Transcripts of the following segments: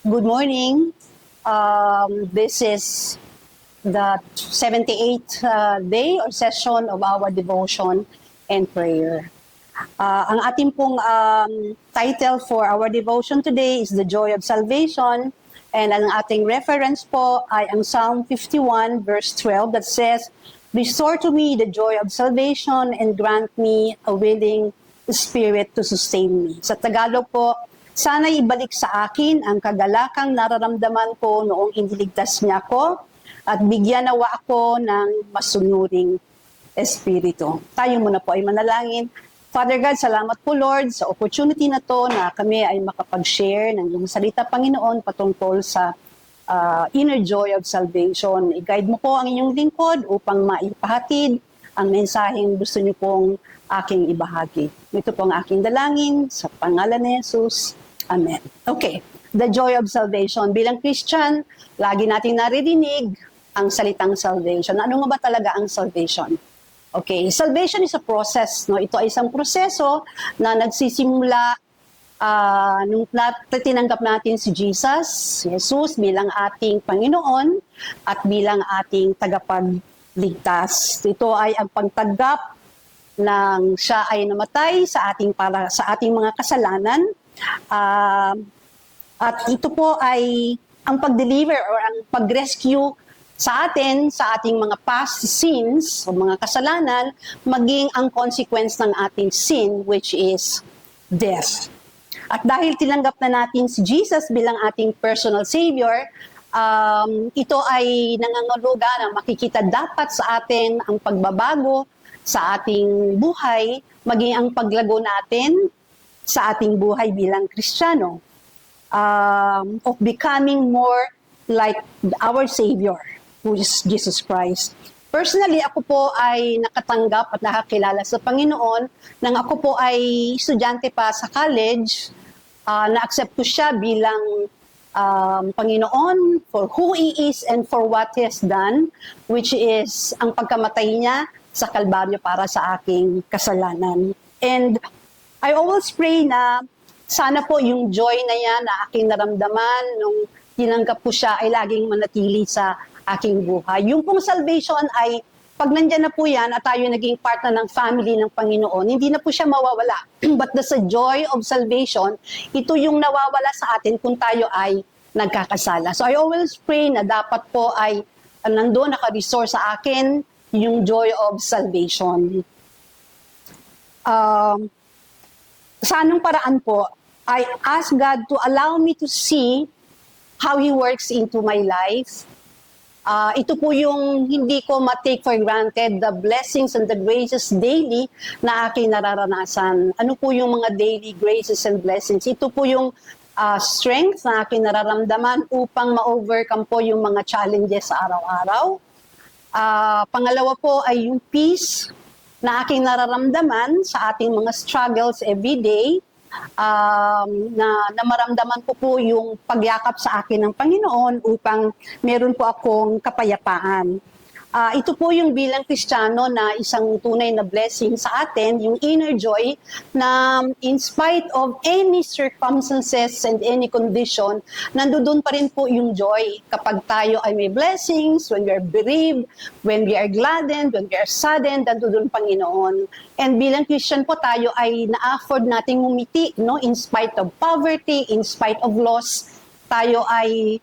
Good morning. This is the 78th day or session of our devotion and prayer. Ang ating pong title for our devotion today is The Joy of Salvation. And ang ating reference po ay ang Psalm 51 verse 12 that says, "Restore to me the joy of salvation and grant me a willing spirit to sustain me." Sa Tagalog po, sana'y ibalik sa akin ang kagalakang nararamdaman ko noong iniligtas niya ako at bigyan nawa ako ng masunuring espiritu. Tayo muna po ay manalangin. Father God, salamat po Lord sa opportunity na to na kami ay makapag-share ng iyong salita, Panginoon, patungkol sa inner joy of salvation. I-guide mo po ang inyong lingkod upang maipahatid ang mensaheng gusto niyo pong aking ibahagi. Ito po ang aking dalangin sa pangalan ni Jesus. Amen. Okay, the joy of salvation. Bilang Christian, lagi nating naririnig ang salitang salvation. Ano nga ba talaga ang salvation? Okay, salvation is a process. No? Ito ay isang proseso na nagsisimula nung tinanggap natin si Jesus bilang ating Panginoon at bilang ating tagapagligtas. Ito ay ang pagtanggap ng siya ay namatay sa ating mga kasalanan. At ito po ay ang pag-deliver or ang pag-rescue sa atin, sa ating mga past sins o mga kasalanan, maging ang consequence ng ating sin, which is death. At dahil tinanggap na natin si Jesus bilang ating personal Savior, ito ay nanganguluga na makikita dapat sa atin ang pagbabago sa ating buhay, maging ang paglago natin sa ating buhay bilang Kristiyano, of becoming more like our Savior, who is Jesus Christ. Personally, ako po ay nakatanggap at nakakilala sa Panginoon nang ako po ay estudyante pa sa college. Na-accept ko siya bilang Panginoon for who He is and for what He has done, which is ang pagkamatay niya sa Kalbaryo para sa aking kasalanan. And I always pray na sana po yung joy na yan na aking naramdaman nung tinanggap ko siya ay laging manatili sa aking buhay. Yung pong salvation ay pag nandyan na po yan at tayo naging part na ng family ng Panginoon, hindi na po siya mawawala. But the joy of salvation, ito yung nawawala sa atin kung tayo ay nagkakasala. So I always pray na dapat po ay nandoon naka-restore sa akin yung joy of salvation. Sa anong paraan po, I ask God to allow me to see how He works into my life. Ito po yung hindi ko ma-take for granted, the blessings and the graces daily na aking nararanasan. Ano po yung mga daily graces and blessings? Ito po yung strength na aking nararamdaman upang ma-overcome po yung mga challenges sa araw-araw. Pangalawa po ay yung peace na aking nararamdaman sa ating mga struggles everyday. Na maramdaman ko po yung pagyakap sa akin ng Panginoon upang meron po akong kapayapaan. Ito po yung bilang Kristiyano na isang tunay na blessing sa atin, yung inner joy na in spite of any circumstances and any condition, nandoon pa rin po yung joy kapag tayo ay may blessings, when we are bereaved, when we are gladdened, when we are saddened, nandoon Panginoon. And bilang Christian po tayo ay na-afford nating umiti, no? In spite of poverty, in spite of loss, tayo ay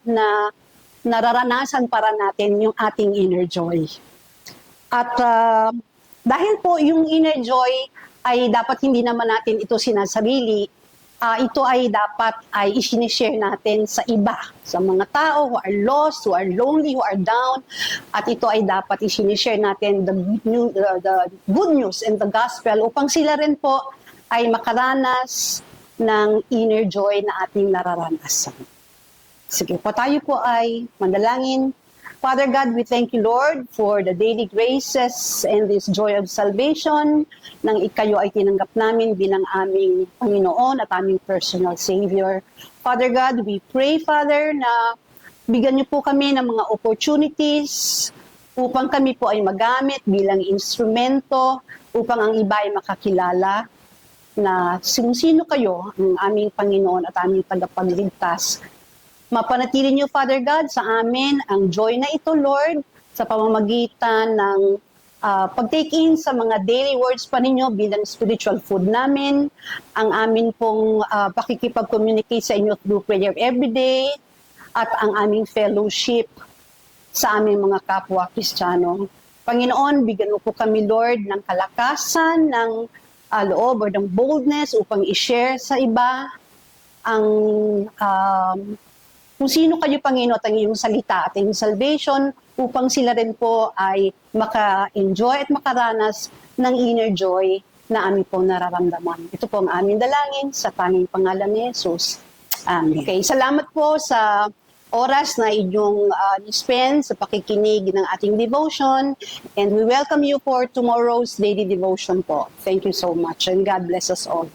nararanasan para natin yung ating inner joy. At dahil po yung inner joy ay dapat hindi naman natin ito sinasarili, ito ay dapat ay isinishare natin sa iba, sa mga tao who are lost, who are lonely, who are down, at ito ay dapat isinishare natin the good news and the gospel upang sila rin po ay makaranas ng inner joy na ating nararanasan. Sige po, tayo po ay manalangin. Father God, we thank you, Lord, for the daily graces and this joy of salvation nang ikayo ay tinanggap namin bilang aming Panginoon at aming personal Savior. Father God, we pray, Father, na bigyan niyo po kami ng mga opportunities upang kami po ay magamit bilang instrumento upang ang iba ay makakilala na sino kayo, ang aming Panginoon at aming tagapagligtas. Mapanatili niyo, Father God, sa amin ang joy na ito, Lord, sa pamamagitan ng pag-take in sa mga daily words pa ninyo bilang spiritual food namin, ang amin pong pakikipag-communicate sa inyo through prayer every day, at ang aming fellowship sa aming mga kapwa Kristiyano. Panginoon, bigyan mo po kami, Lord, ng kalakasan, ng loob or ng boldness upang i-share sa iba ang kung sino kayo, Panginoon, at ang iyong salita at iyong salvation upang sila rin po ay maka-enjoy at makaranas ng inner joy na amin po nararamdaman. Ito po ang aming dalangin sa tanging pangalan ni Jesus. Amen. Okay, salamat po sa oras na inyong spend sa pakikinig ng ating devotion, and we welcome you for tomorrow's daily devotion po. Thank you so much and God bless us all.